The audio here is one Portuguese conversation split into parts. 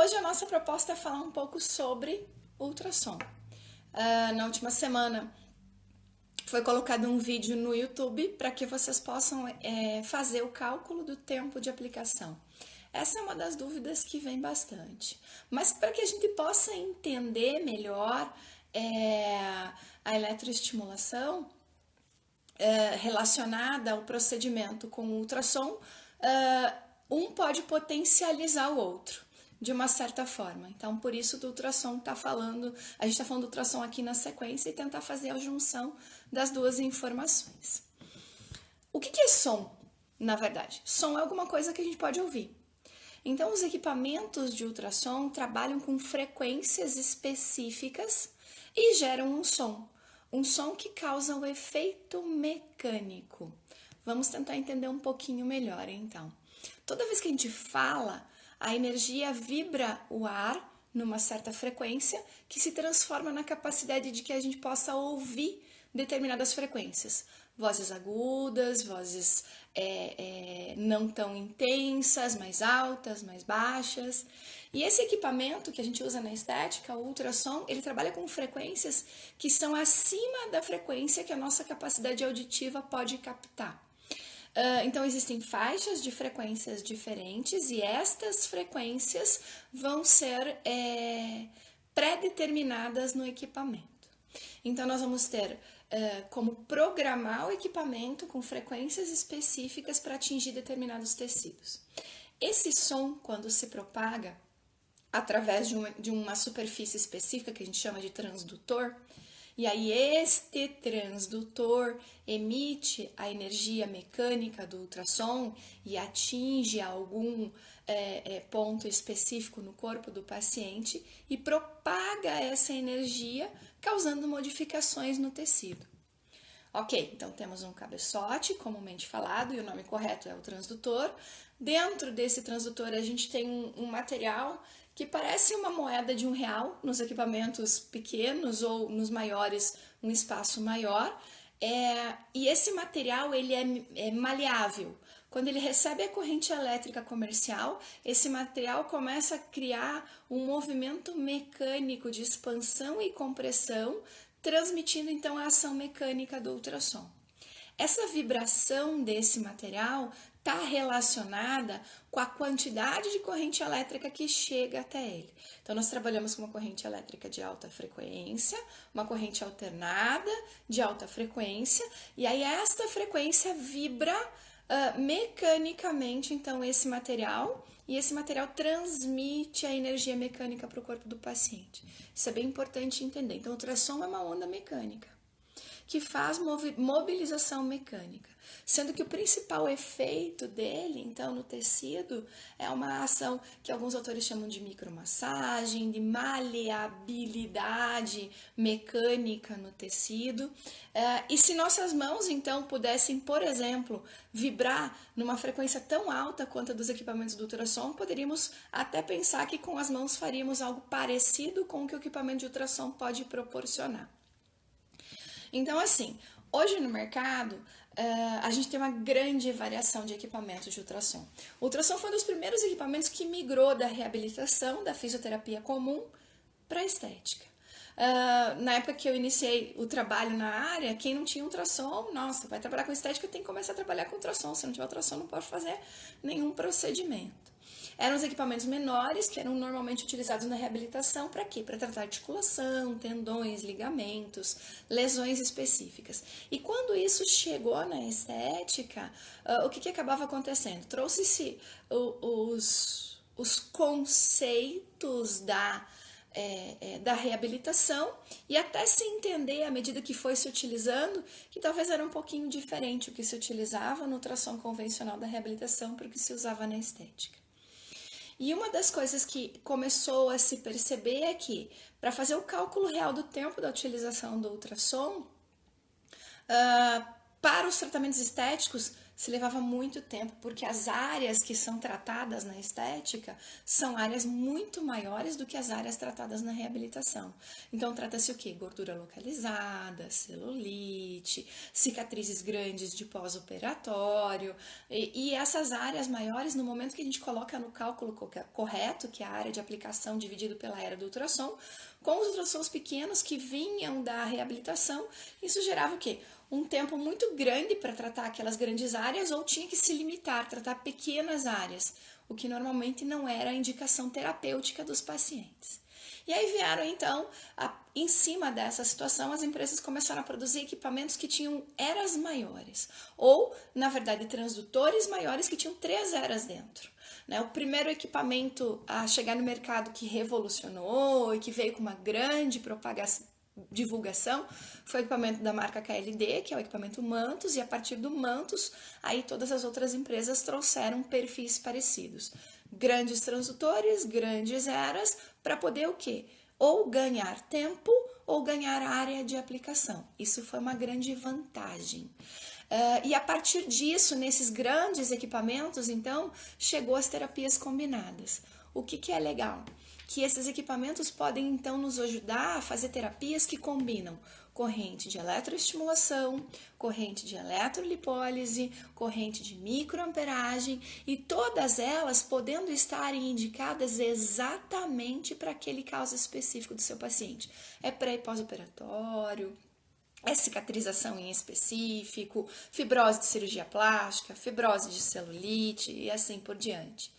hoje a nossa proposta é falar um pouco sobre ultrassom. Na última semana foi colocado um vídeo no YouTube para que vocês possam fazer o cálculo do tempo de aplicação. Essa é uma das dúvidas que vem bastante. Mas para que a gente possa entender melhor a eletroestimulação relacionada ao procedimento com o ultrassom, um pode potencializar o outro, de uma certa forma. Então, por isso do ultrassom a gente está falando do ultrassom aqui na sequência e tentar fazer a junção das duas informações. O que é som, na verdade? Som é alguma coisa que a gente pode ouvir. Então, os equipamentos de ultrassom trabalham com frequências específicas e geram um som que causa um efeito mecânico. Vamos tentar entender um pouquinho melhor, então. Toda vez que a gente fala, a energia vibra o ar numa certa frequência que se transforma na capacidade de que a gente possa ouvir determinadas frequências. Vozes agudas, vozes não tão intensas, mais altas, mais baixas. E esse equipamento que a gente usa na estética, o ultrassom, ele trabalha com frequências que são acima da frequência que a nossa capacidade auditiva pode captar. Então, existem faixas de frequências diferentes e estas frequências vão ser pré-determinadas no equipamento. Então, nós vamos ter como programar o equipamento com frequências específicas para atingir determinados tecidos. Esse som, quando se propaga através de uma superfície específica, que a gente chama de transdutor, e aí este transdutor emite a energia mecânica do ultrassom e atinge algum ponto específico no corpo do paciente e propaga essa energia, causando modificações no tecido. Ok, então temos um cabeçote, comumente falado, e o nome correto é o transdutor. Dentro desse transdutor a gente tem um material que parece uma moeda de R$1 nos equipamentos pequenos ou nos maiores um espaço maior. E esse material ele é maleável. Quando ele recebe a corrente elétrica comercial, esse material começa a criar um movimento mecânico de expansão e compressão, transmitindo então a ação mecânica do ultrassom. Essa vibração desse material está relacionada com a quantidade de corrente elétrica que chega até ele. Então, nós trabalhamos com uma corrente elétrica de alta frequência, uma corrente alternada de alta frequência, e aí esta frequência vibra mecanicamente, então, esse material, e esse material transmite a energia mecânica para o corpo do paciente. Isso é bem importante entender. Então, o ultrassom é uma onda mecânica que faz mobilização mecânica, sendo que o principal efeito dele, então, no tecido, é uma ação que alguns autores chamam de micromassagem, de maleabilidade mecânica no tecido. E se nossas mãos, então, pudessem, por exemplo, vibrar numa frequência tão alta quanto a dos equipamentos do ultrassom, poderíamos até pensar que com as mãos faríamos algo parecido com o que o equipamento de ultrassom pode proporcionar. Então, assim, hoje no mercado, a gente tem uma grande variação de equipamentos de ultrassom. O ultrassom foi um dos primeiros equipamentos que migrou da reabilitação, da fisioterapia comum, para a estética. Na época que eu iniciei o trabalho na área, quem não tinha ultrassom, nossa, vai trabalhar com estética, tem que começar a trabalhar com ultrassom. Se não tiver ultrassom, não pode fazer nenhum procedimento. Eram os equipamentos menores que eram normalmente utilizados na reabilitação para quê? Para tratar articulação, tendões, ligamentos, lesões específicas. E quando isso chegou na estética, o que acabava acontecendo? Trouxe-se os conceitos da reabilitação e até se entender à medida que foi se utilizando que talvez era um pouquinho diferente o que se utilizava no ultrassom convencional da reabilitação para o que se usava na estética. E uma das coisas que começou a se perceber é que, para fazer o cálculo real do tempo da utilização do ultrassom, para os tratamentos estéticos, se levava muito tempo, porque as áreas que são tratadas na estética são áreas muito maiores do que as áreas tratadas na reabilitação. Então, trata-se o quê? Gordura localizada, celulite, cicatrizes grandes de pós-operatório, e essas áreas maiores, no momento que a gente coloca no cálculo correto, que é a área de aplicação dividido pela área do ultrassom, com os ultrassons pequenos que vinham da reabilitação, isso gerava o quê? Um tempo muito grande para tratar aquelas grandes áreas, ou tinha que se limitar, tratar pequenas áreas, o que normalmente não era a indicação terapêutica dos pacientes. E aí vieram então, em cima dessa situação, as empresas começaram a produzir equipamentos que tinham eras maiores, ou, na verdade, transdutores maiores que tinham 3 eras dentro. O primeiro equipamento a chegar no mercado que revolucionou e que veio com uma grande divulgação foi o equipamento da marca KLD, que é o equipamento Mantus, e a partir do Mantus, aí todas as outras empresas trouxeram perfis parecidos. Grandes transdutores, grandes eras, para poder o quê? Ou ganhar tempo ou ganhar área de aplicação. Isso foi uma grande vantagem. E a partir disso, nesses grandes equipamentos, então, chegou as terapias combinadas. O que é legal? Que esses equipamentos podem, então, nos ajudar a fazer terapias que combinam corrente de eletroestimulação, corrente de eletrolipólise, corrente de microamperagem, e todas elas podendo estar indicadas exatamente para aquele caso específico do seu paciente. É pré e pós-operatório, é cicatrização em específico, fibrose de cirurgia plástica, fibrose de celulite e assim por diante.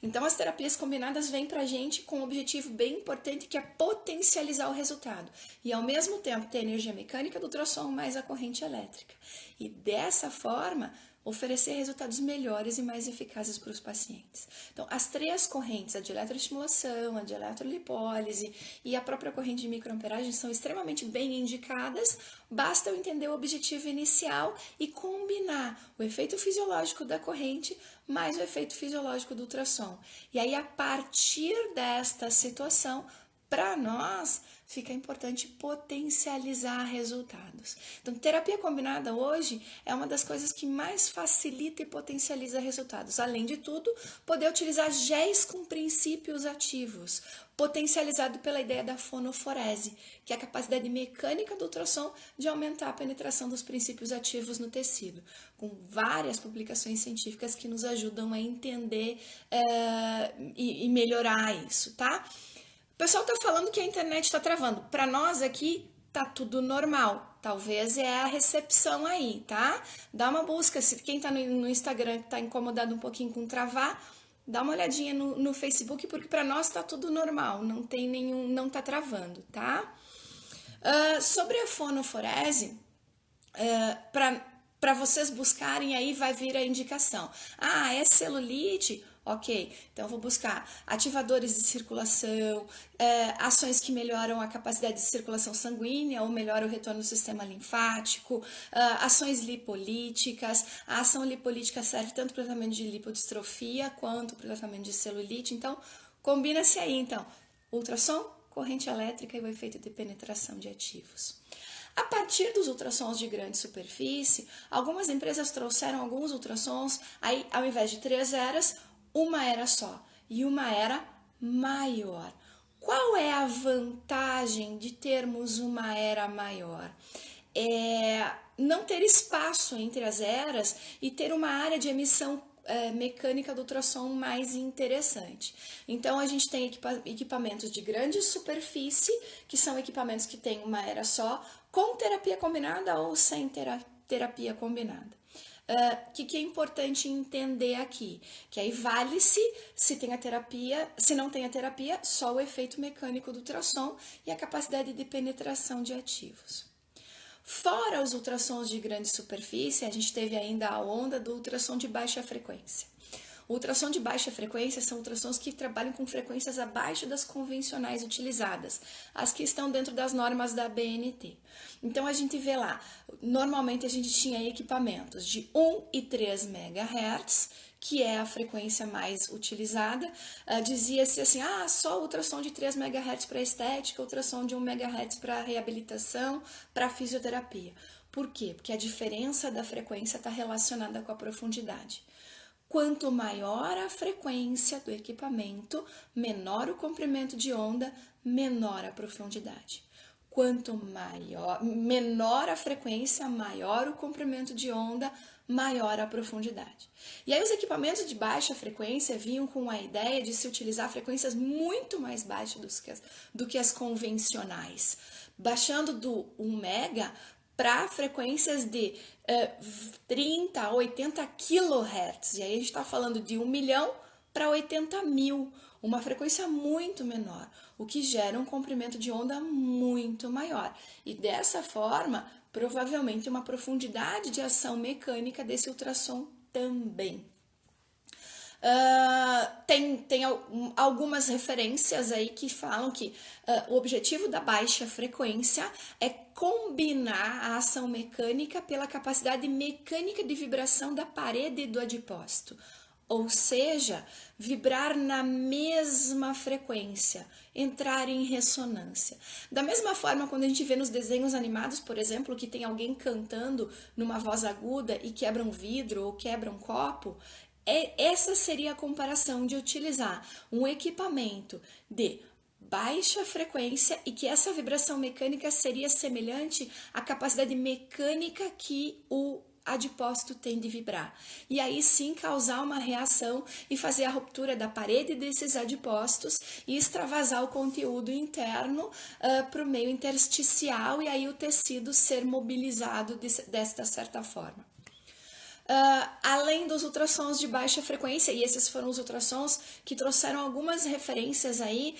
Então, as terapias combinadas vêm para a gente com um objetivo bem importante, que é potencializar o resultado e, ao mesmo tempo, ter a energia mecânica do ultrassom mais a corrente elétrica. E, dessa forma, oferecer resultados melhores e mais eficazes para os pacientes. Então, as 3 correntes, a de eletroestimulação, a de eletrolipólise e a própria corrente de microamperagem, são extremamente bem indicadas, basta eu entender o objetivo inicial e combinar o efeito fisiológico da corrente mais o efeito fisiológico do ultrassom. E aí, a partir desta situação, para nós, fica importante potencializar resultados. Então, terapia combinada hoje é uma das coisas que mais facilita e potencializa resultados. Além de tudo, poder utilizar géis com princípios ativos, potencializado pela ideia da fonoforese, que é a capacidade mecânica do ultrassom de aumentar a penetração dos princípios ativos no tecido, com várias publicações científicas que nos ajudam a entender e melhorar isso, tá? O pessoal tá falando que a internet está travando. Para nós aqui tá tudo normal. Talvez é a recepção aí, tá? Dá uma busca. Se quem tá no Instagram tá incomodado um pouquinho com travar, dá uma olhadinha no Facebook, porque para nós tá tudo normal. Não tem nenhum, não tá travando, tá? Sobre a fonoforese, para vocês buscarem aí vai vir a indicação. Ah, é celulite? Ok, então eu vou buscar ativadores de circulação, ações que melhoram a capacidade de circulação sanguínea ou melhoram o retorno do sistema linfático, ações lipolíticas. A ação lipolítica serve tanto para o tratamento de lipodistrofia quanto para o tratamento de celulite. Então, combina-se aí, então, ultrassom, corrente elétrica e o efeito de penetração de ativos. A partir dos ultrassons de grande superfície, algumas empresas trouxeram alguns ultrassons, aí ao invés de 3 eras, uma era só e uma era maior. Qual é a vantagem de termos uma era maior? Não ter espaço entre as eras e ter uma área de emissão mecânica do ultrassom mais interessante. Então, a gente tem equipamentos de grande superfície, que são equipamentos que têm uma era só, com terapia combinada ou sem terapia combinada. Que é importante entender aqui? Que aí vale-se se tem a terapia, se não tem a terapia, só o efeito mecânico do ultrassom e a capacidade de penetração de ativos. Fora os ultrassons de grande superfície, a gente teve ainda a onda do ultrassom de baixa frequência. O ultrassom de baixa frequência são ultrassons que trabalham com frequências abaixo das convencionais utilizadas, as que estão dentro das normas da ABNT. Então, a gente vê lá, normalmente a gente tinha equipamentos de 1 e 3 MHz, que é a frequência mais utilizada. Dizia-se assim, só ultrassom de 3 MHz para estética, ultrassom de 1 MHz para reabilitação, para fisioterapia. Por quê? Porque a diferença da frequência está relacionada com a profundidade. Quanto maior a frequência do equipamento, menor o comprimento de onda, menor a profundidade. Quanto menor a frequência, maior o comprimento de onda, maior a profundidade. E aí os equipamentos de baixa frequência vinham com a ideia de se utilizar frequências muito mais baixas do que as convencionais, baixando do 1 mega para frequências de 30 a 80 kHz. E aí a gente está falando de 1 milhão para 80 mil, uma frequência muito menor, o que gera um comprimento de onda muito maior. E dessa forma, provavelmente uma profundidade de ação mecânica desse ultrassom também. Tem algumas referências aí que falam que o objetivo da baixa frequência é combinar a ação mecânica pela capacidade mecânica de vibração da parede do adipócito. Ou seja, vibrar na mesma frequência, entrar em ressonância. Da mesma forma, quando a gente vê nos desenhos animados, por exemplo, que tem alguém cantando numa voz aguda e quebra um vidro ou quebra um copo, essa seria a comparação de utilizar um equipamento de baixa frequência e que essa vibração mecânica seria semelhante à capacidade mecânica que o adipócito tem de vibrar. E aí sim causar uma reação e fazer a ruptura da parede desses adipócitos e extravasar o conteúdo interno para o meio intersticial e aí o tecido ser mobilizado desta certa forma. Além dos ultrassons de baixa frequência, e esses foram os ultrassons que trouxeram algumas referências aí,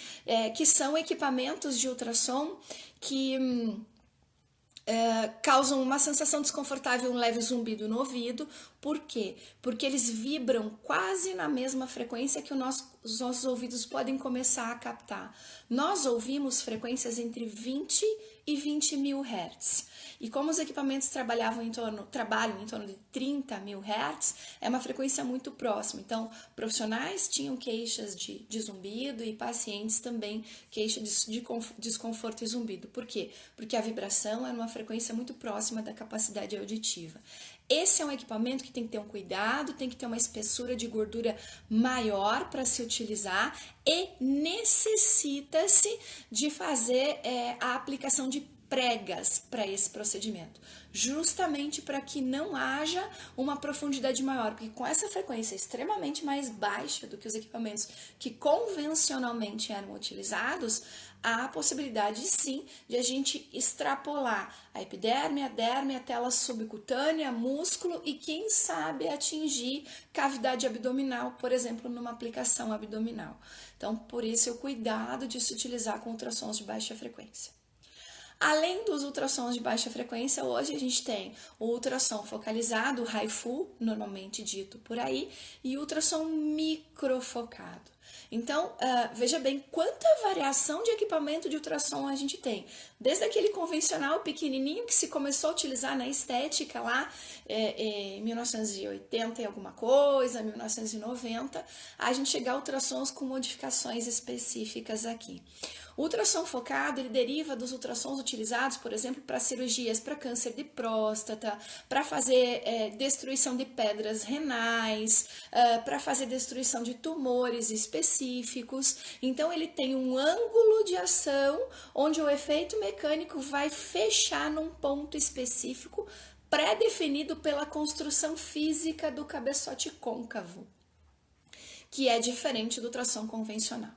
que são equipamentos de ultrassom que causam uma sensação desconfortável, um leve zumbido no ouvido. Por quê? Porque eles vibram quase na mesma frequência que os nossos ouvidos podem começar a captar. Nós ouvimos frequências entre 20 e 20 mil Hz. E como os equipamentos trabalham em torno de 30 mil Hz, é uma frequência muito próxima. Então, profissionais tinham queixas de zumbido e pacientes também queixas de desconforto e zumbido. Por quê? Porque a vibração é uma frequência muito próxima da capacidade auditiva. Esse é um equipamento que tem que ter um cuidado, tem que ter uma espessura de gordura maior para se utilizar e necessita-se de fazer a aplicação de pregas para esse procedimento, justamente para que não haja uma profundidade maior, porque com essa frequência extremamente mais baixa do que os equipamentos que convencionalmente eram utilizados, há a possibilidade sim de a gente extrapolar a epiderme, a derme, a tela subcutânea, músculo e quem sabe atingir cavidade abdominal, por exemplo, numa aplicação abdominal. Então, por isso o cuidado de se utilizar com ultrassons de baixa frequência. Além dos ultrassons de baixa frequência, hoje a gente tem o ultrassom focalizado, o HIFU, normalmente dito por aí, e o ultrassom microfocado. Então, veja bem quanta variação de equipamento de ultrassom a gente tem. Desde aquele convencional pequenininho que se começou a utilizar na estética lá em 1980 e alguma coisa, 1990, a gente chegar a ultrassons com modificações específicas aqui. O ultrassom focado, ele deriva dos ultrassons utilizados, por exemplo, para cirurgias para câncer de próstata, para fazer destruição de pedras renais, para fazer destruição de tumores específicos. Então, ele tem um ângulo de ação onde o efeito mecânico vai fechar num ponto específico, pré-definido pela construção física do cabeçote côncavo, que é diferente do ultrassom convencional.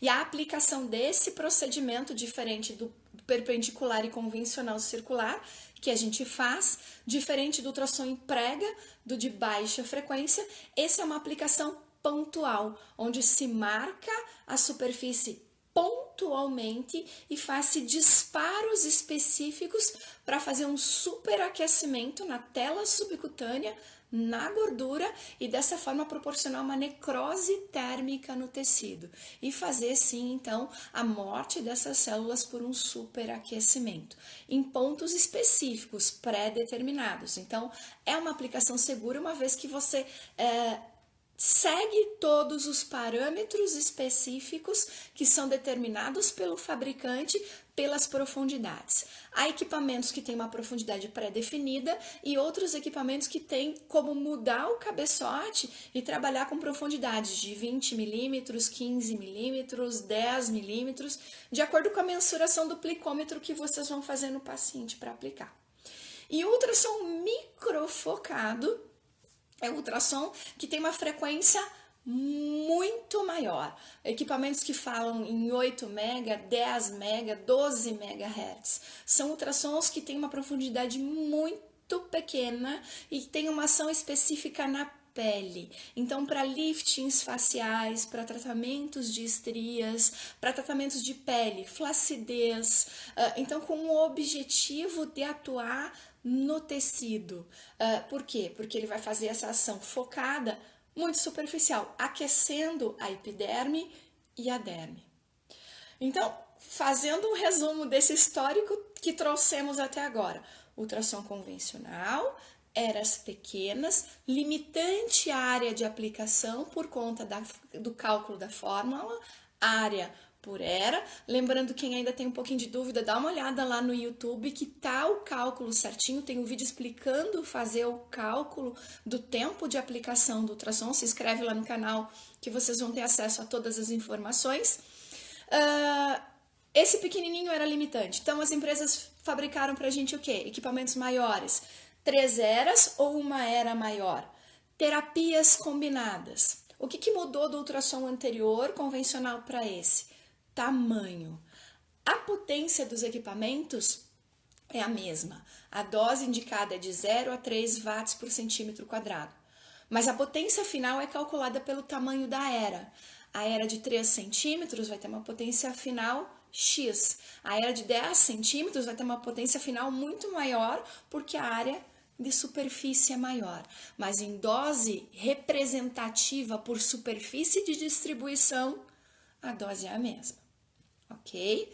E a aplicação desse procedimento diferente do perpendicular e convencional circular, que a gente faz, diferente do ultrassom em prega, do de baixa frequência, essa é uma aplicação pontual, onde se marca a superfície pontualmente e faz-se disparos específicos para fazer um superaquecimento na tela subcutânea, na gordura e dessa forma proporcionar uma necrose térmica no tecido e fazer sim então a morte dessas células por um superaquecimento em pontos específicos pré-determinados. Então é uma aplicação segura uma vez que você segue todos os parâmetros específicos que são determinados pelo fabricante pelas profundidades. Há equipamentos que têm uma profundidade pré-definida e outros equipamentos que têm como mudar o cabeçote e trabalhar com profundidades de 20 milímetros, 15 milímetros, 10 milímetros, de acordo com a mensuração do plicômetro que vocês vão fazer no paciente para aplicar. E o ultrassom microfocado é um ultrassom que tem uma frequência muito maior. Equipamentos que falam em 8 mega, 10 mega, 12 MHz. São ultrassons que têm uma profundidade muito pequena e tem uma ação específica na pele. Então, para liftings faciais, para tratamentos de estrias, para tratamentos de pele, flacidez, então com o objetivo de atuar no tecido. Por quê? Porque ele vai fazer essa ação focada muito superficial, aquecendo a epiderme e a derme. Então, fazendo um resumo desse histórico que trouxemos até agora, ultrassom convencional, eras pequenas, limitante área de aplicação por conta do cálculo da fórmula, área por era. Lembrando, quem ainda tem um pouquinho de dúvida, dá uma olhada lá no YouTube que tá o cálculo certinho, tem um vídeo explicando fazer o cálculo do tempo de aplicação do ultrassom. Se inscreve lá no canal que vocês vão ter acesso a todas as informações. Esse pequenininho era limitante, então as empresas fabricaram pra gente o quê? Equipamentos maiores, 3 eras ou uma era maior, terapias combinadas. O que mudou do ultrassom anterior convencional para esse? Tamanho. A potência dos equipamentos é a mesma. A dose indicada é de 0 a 3 watts por centímetro quadrado. Mas a potência final é calculada pelo tamanho da era. A era de 3 centímetros vai ter uma potência final X. A era de 10 centímetros vai ter uma potência final muito maior, porque a área de superfície é maior. Mas em dose representativa por superfície de distribuição, a dose é a mesma. Ok?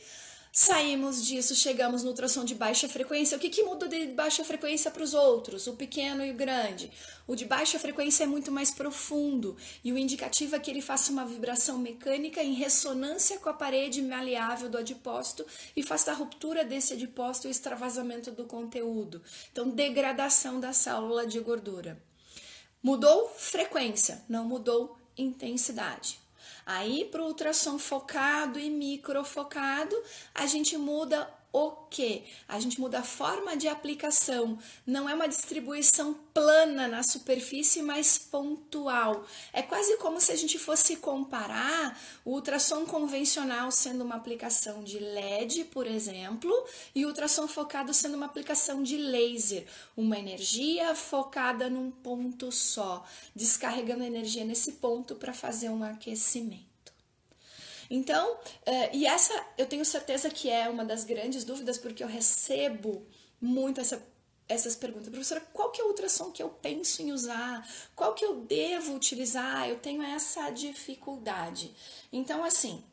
Saímos disso, chegamos no ultrassom de baixa frequência. O que muda de baixa frequência para os outros? O pequeno e o grande. O de baixa frequência é muito mais profundo e o indicativo é que ele faça uma vibração mecânica em ressonância com a parede maleável do adipócito e faça a ruptura desse adipócito e o extravasamento do conteúdo. Então, degradação da célula de gordura. Mudou frequência, não mudou intensidade. Aí, para o ultrassom focado e microfocado, a gente muda o quê? A gente muda a forma de aplicação. Não é uma distribuição plana na superfície, mas pontual. É quase como se a gente fosse comparar o ultrassom convencional sendo uma aplicação de LED, por exemplo, e o ultrassom focado sendo uma aplicação de laser. Uma energia focada num ponto só, descarregando energia nesse ponto para fazer um aquecimento. Então, e essa eu tenho certeza que é uma das grandes dúvidas, porque eu recebo muito essas perguntas. Professora, qual que é o ultrassom que eu penso em usar? Qual que eu devo utilizar? Eu tenho essa dificuldade. Então, assim,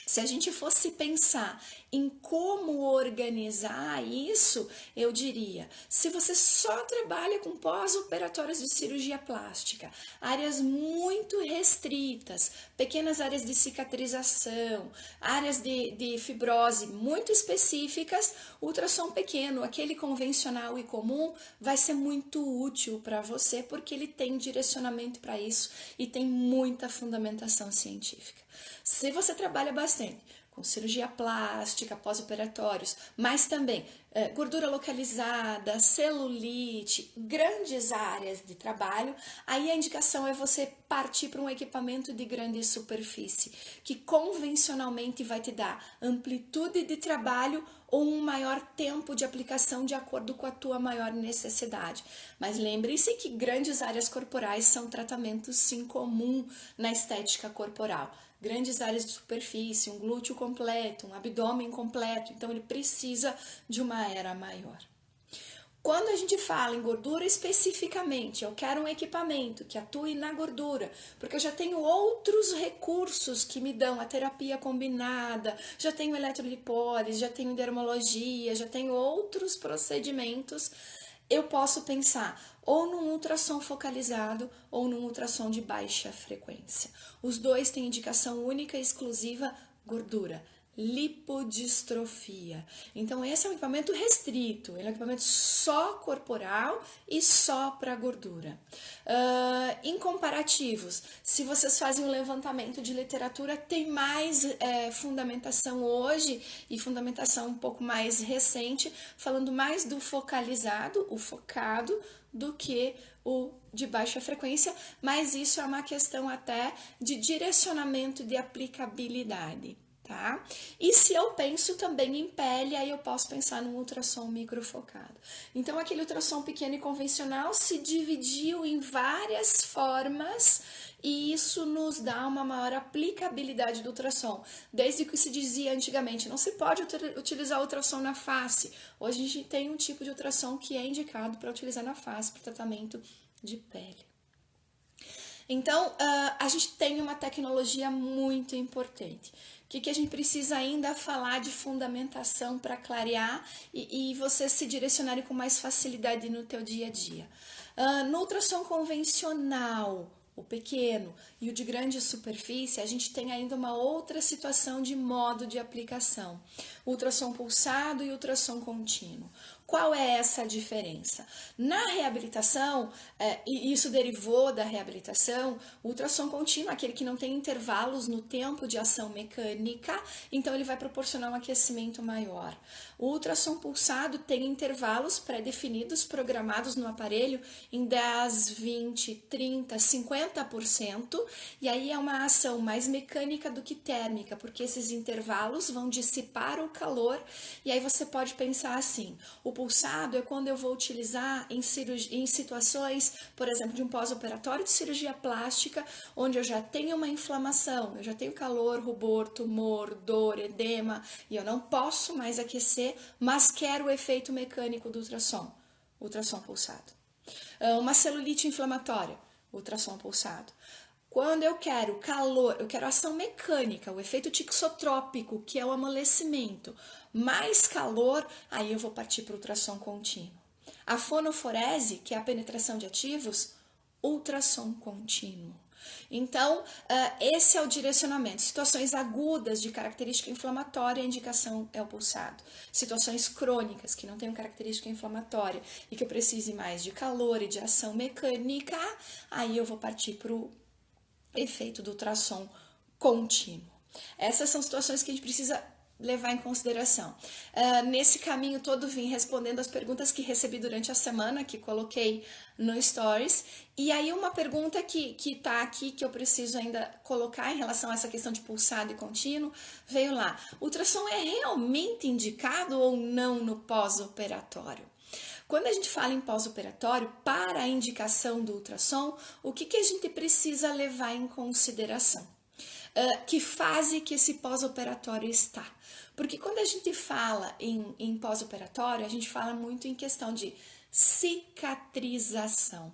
se a gente fosse pensar em como organizar isso, eu diria, se você só trabalha com pós-operatórios de cirurgia plástica, áreas muito restritas, pequenas áreas de cicatrização, áreas de fibrose muito específicas, ultrassom pequeno, aquele convencional e comum, vai ser muito útil para você, porque ele tem direcionamento para isso e tem muita fundamentação científica. Se você trabalha bastante com cirurgia plástica, pós-operatórios, mas também gordura localizada, celulite, grandes áreas de trabalho, aí a indicação é você partir para um equipamento de grande superfície, que convencionalmente vai te dar amplitude de trabalho ou um maior tempo de aplicação de acordo com a tua maior necessidade. Mas lembre-se que grandes áreas corporais são tratamentos sim comum na estética corporal. Grandes áreas de superfície, um glúteo completo, um abdômen completo, então ele precisa de uma era maior. Quando a gente fala em gordura especificamente, eu quero um equipamento que atue na gordura, porque eu já tenho outros recursos que me dão a terapia combinada, já tenho eletrolipólise, já tenho dermologia, já tenho outros procedimentos. eu posso pensar ou num ultrassom focalizado ou num ultrassom de baixa frequência. Os dois têm indicação única e exclusiva: gordura, lipodistrofia. Então esse é um equipamento restrito, ele é um equipamento só corporal e só para gordura. Em comparativos, se vocês fazem um levantamento de literatura, tem mais fundamentação hoje e fundamentação um pouco mais recente, falando mais do focalizado, o focado, do que o de baixa frequência, mas isso é uma questão até de direcionamento de aplicabilidade. Tá? E se eu penso também em pele, aí eu posso pensar num ultrassom microfocado. Então, aquele ultrassom pequeno e convencional se dividiu em várias formas e isso nos dá uma maior aplicabilidade do ultrassom. Desde que se dizia antigamente, não se pode utilizar ultrassom na face. Hoje a gente tem um tipo de ultrassom que é indicado para utilizar na face, para tratamento de pele. Então, a gente tem uma tecnologia muito importante. O que a gente precisa ainda falar de fundamentação para clarear e vocês se direcionarem com mais facilidade no teu dia a dia. No ultrassom convencional, o pequeno e o de grande superfície, a gente tem ainda uma outra situação de modo de aplicação. Ultrassom pulsado e ultrassom contínuo. Qual é essa diferença? Na reabilitação, e isso derivou da reabilitação, o ultrassom contínuo, aquele que não tem intervalos no tempo de ação mecânica, então ele vai proporcionar um aquecimento maior. O ultrassom pulsado tem intervalos pré-definidos, programados no aparelho em 10, 20, 30, 50%, e aí é uma ação mais mecânica do que térmica, porque esses intervalos vão dissipar o calor, e aí você pode pensar assim: o pulsado é quando eu vou utilizar em situações, por exemplo, de um pós-operatório de cirurgia plástica, onde eu já tenho uma inflamação, eu já tenho calor, rubor, tumor, dor, edema, e eu não posso mais aquecer, mas quero o efeito mecânico do ultrassom pulsado. Uma celulite inflamatória, ultrassom pulsado. Quando eu quero calor, eu quero ação mecânica, o efeito tixotrópico, que é o amolecimento, mais calor, aí eu vou partir para o ultrassom contínuo. A fonoforese, que é a penetração de ativos, ultrassom contínuo. Então, esse é o direcionamento. Situações agudas de característica inflamatória, a indicação é o pulsado. Situações crônicas, que não tenham característica inflamatória e que eu precise mais de calor e de ação mecânica, aí eu vou partir para o efeito do ultrassom contínuo. Essas são situações que a gente precisa levar em consideração. Nesse caminho todo vim respondendo as perguntas que recebi durante a semana, que coloquei no Stories, e aí uma pergunta que tá aqui, que eu preciso ainda colocar em relação a essa questão de pulsado e contínuo, veio lá: o ultrassom é realmente indicado ou não no pós-operatório? Quando a gente fala em pós-operatório, para a indicação do ultrassom, o que a gente precisa levar em consideração? Que fase que esse pós-operatório está? Porque quando a gente fala em pós-operatório, a gente fala muito em questão de cicatrização.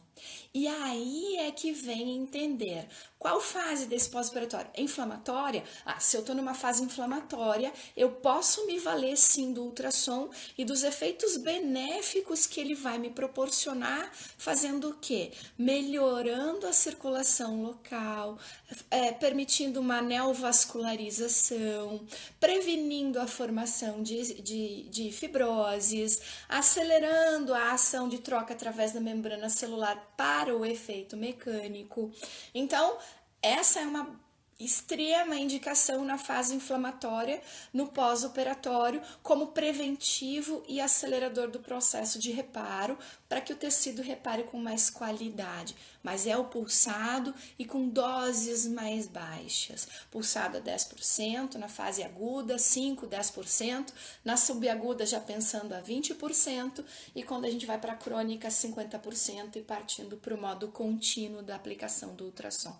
E aí é que vem entender qual fase desse pós-operatório. É inflamatória? Se eu estou numa fase inflamatória, eu posso me valer sim do ultrassom e dos efeitos benéficos que ele vai me proporcionar, fazendo o quê? Melhorando a circulação local, permitindo uma neovascularização, prevenindo a formação de fibroses, acelerando a ação de troca através da membrana celular para o efeito mecânico. Então, essa é uma extrema indicação na fase inflamatória, no pós-operatório, como preventivo e acelerador do processo de reparo, para que o tecido repare com mais qualidade. Mas é o pulsado e com doses mais baixas. Pulsado a 10%, na fase aguda, 5%, 10%, na subaguda já pensando a 20%, e quando a gente vai para a crônica, 50%, e partindo para o modo contínuo da aplicação do ultrassom.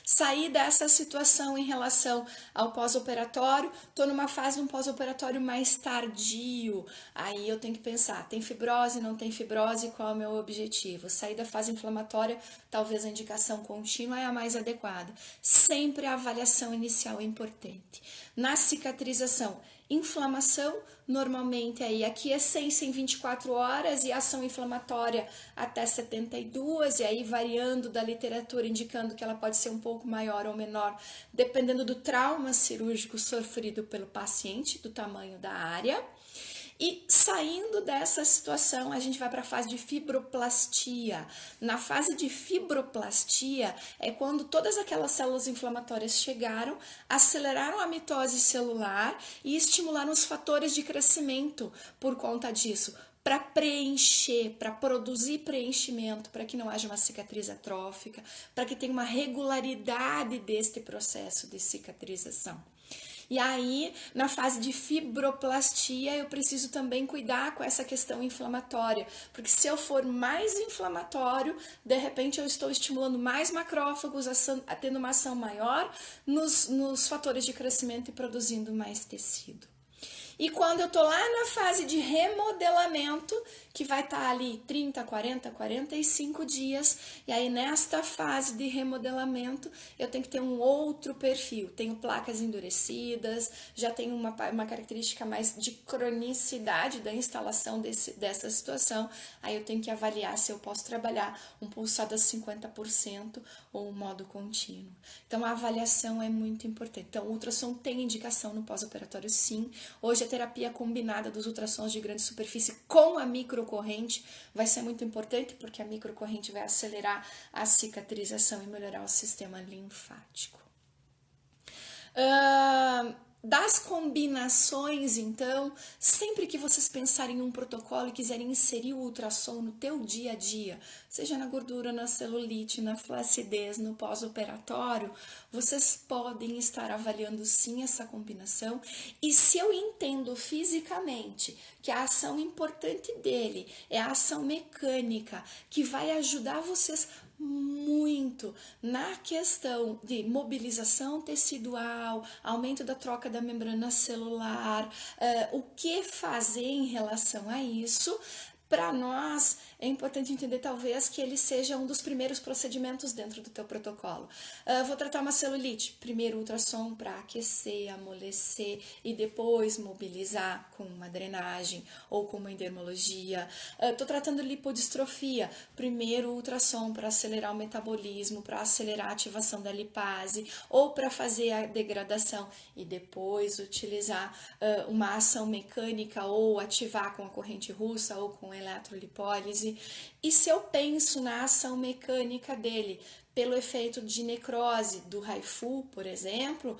Sair dessa situação em relação ao pós-operatório, estou numa fase de um pós-operatório mais tardio, aí eu tenho que pensar, tem fibrose, não tem fibrose, qual é o meu objetivo? Sair da fase inflamatória, talvez a indicação contínua é a mais adequada. Sempre a avaliação inicial é importante. Na cicatrização, Inflamação, normalmente aí aquiescência em 24 horas e ação inflamatória até 72, e aí variando da literatura, indicando que ela pode ser um pouco maior ou menor, dependendo do trauma cirúrgico sofrido pelo paciente, do tamanho da área. E saindo dessa situação, a gente vai para a fase de fibroplastia. Na fase de fibroplastia é quando todas aquelas células inflamatórias chegaram, aceleraram a mitose celular e estimularam os fatores de crescimento por conta disso, para preencher, para produzir preenchimento, para que não haja uma cicatriz atrófica, para que tenha uma regularidade deste processo de cicatrização. E aí, na fase de fibroplastia, eu preciso também cuidar com essa questão inflamatória, porque se eu for mais inflamatório, de repente eu estou estimulando mais macrófagos, tendo uma ação maior nos fatores de crescimento e produzindo mais tecido. E quando eu tô lá na fase de remodelamento, que vai estar ali 30, 40, 45 dias, e aí nesta fase de remodelamento eu tenho que ter um outro perfil. Tenho placas endurecidas, já tenho uma característica mais de cronicidade da instalação dessa situação, aí eu tenho que avaliar se eu posso trabalhar um pulsado a 50% ou um modo contínuo. Então a avaliação é muito importante. Então o ultrassom tem indicação no pós-operatório, sim. Hoje a terapia combinada dos ultrassons de grande superfície com a microcorrente vai ser muito importante, porque a microcorrente vai acelerar a cicatrização e melhorar o sistema linfático. Das combinações, então, sempre que vocês pensarem em um protocolo e quiserem inserir o ultrassom no teu dia a dia, seja na gordura, na celulite, na flacidez, no pós-operatório, vocês podem estar avaliando sim essa combinação. E se eu entendo fisicamente que a ação importante dele é a ação mecânica, que vai ajudar vocês muito na questão de mobilização tecidual, aumento da troca da membrana celular, o que fazer em relação a isso. Para nós, é importante entender talvez que ele seja um dos primeiros procedimentos dentro do teu protocolo. Vou tratar uma celulite, primeiro ultrassom para aquecer, amolecer e depois mobilizar com uma drenagem ou com uma endermologia. Estou tratando lipodistrofia, primeiro ultrassom para acelerar o metabolismo, para acelerar a ativação da lipase ou para fazer a degradação e depois utilizar uma ação mecânica ou ativar com a corrente russa ou com eletrolipólise. E se eu penso na ação mecânica dele, pelo efeito de necrose do Haifu, por exemplo,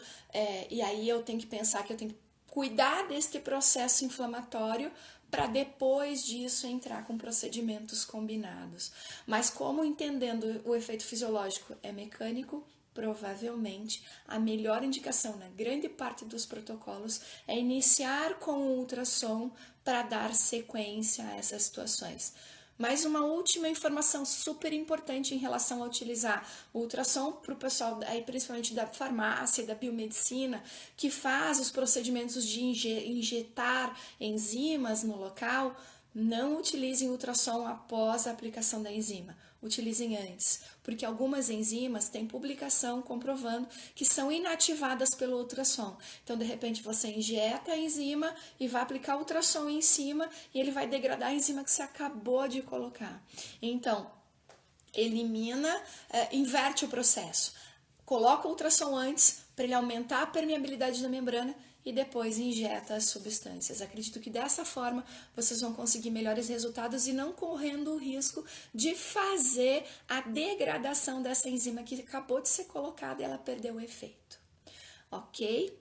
e aí eu tenho que pensar que eu tenho que cuidar deste processo inflamatório para depois disso entrar com procedimentos combinados. Mas como entendendo o efeito fisiológico é mecânico, provavelmente a melhor indicação na grande parte dos protocolos é iniciar com o ultrassom para dar sequência a essas situações. Mais uma última informação super importante em relação a utilizar o ultrassom para o pessoal, aí, principalmente da farmácia e da biomedicina, que faz os procedimentos de injetar enzimas no local. Não utilizem ultrassom após a aplicação da enzima, utilizem antes, porque algumas enzimas têm publicação comprovando que são inativadas pelo ultrassom. Então, de repente, você injeta a enzima e vai aplicar ultrassom em cima e ele vai degradar a enzima que você acabou de colocar. Então, elimina, inverte o processo. Coloca o ultrassom antes para ele aumentar a permeabilidade da membrana e depois injeta as substâncias. Acredito que dessa forma vocês vão conseguir melhores resultados e não correndo o risco de fazer a degradação dessa enzima que acabou de ser colocada e ela perdeu o efeito. Ok?